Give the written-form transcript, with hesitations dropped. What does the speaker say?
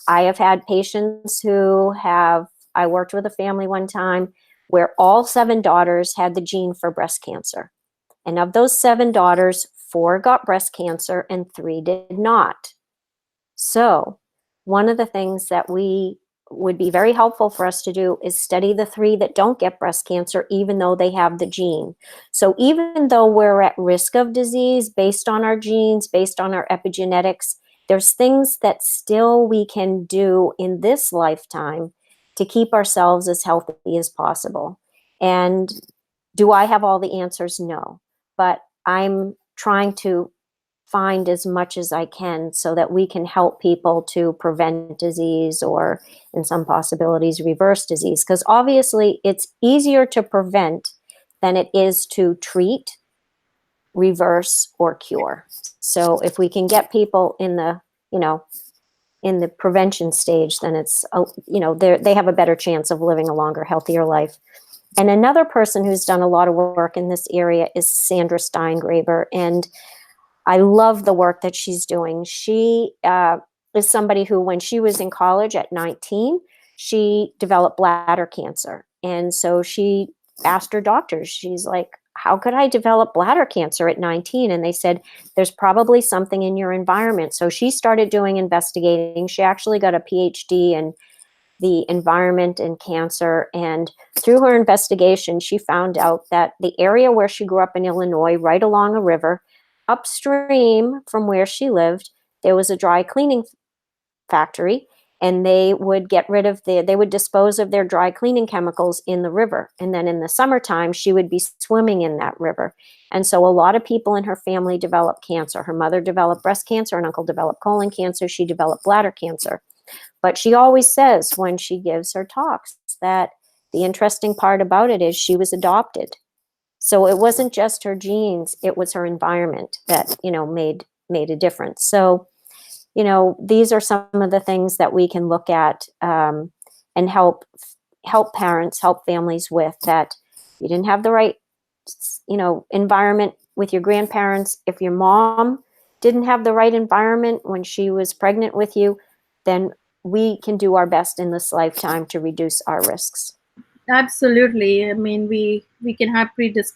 I have had patients I worked with a family one time where all 7 daughters had the gene for breast cancer. And of those 7 daughters, 4 got breast cancer and 3 did not. So one of the things that would be very helpful for us to do is study the 3 that don't get breast cancer, even though they have the gene. So even though we're at risk of disease based on our genes, based on our epigenetics, there's things that still we can do in this lifetime to keep ourselves as healthy as possible. And do I have all the answers? No. But I'm trying to find as much as I can so that we can help people to prevent disease or, in some possibilities, reverse disease. Because obviously it's easier to prevent than it is to treat, reverse, or cure. So if we can get people in the, in the prevention stage, then it's, they have a better chance of living a longer, healthier life. And another person who's done a lot of work in this area is Sandra Steingraber. And I love the work that she's doing. She is somebody who, when she was in college at 19, she developed bladder cancer. And so she asked her doctors, she's like, how could I develop bladder cancer at 19? And they said, there's probably something in your environment. So she started doing investigating. She actually got a PhD in the environment and cancer. And through her investigation, she found out that the area where she grew up in Illinois, right along a river, upstream from where she lived, there was a dry cleaning factory, and they would they would dispose of their dry cleaning chemicals in the river. And then in the summertime, she would be swimming in that river. And so a lot of people in her family developed cancer. Her mother developed breast cancer, an uncle developed colon cancer, she developed bladder cancer. But she always says when she gives her talks that the interesting part about it is she was adopted. So it wasn't just her genes, it was her environment that, made a difference. So, these are some of the things that we can look at and help parents, help families with, that you didn't have the right, environment with your grandparents. If your mom didn't have the right environment when she was pregnant with you, then we can do our best in this lifetime to reduce our risks. Absolutely. I mean, we can have predisposition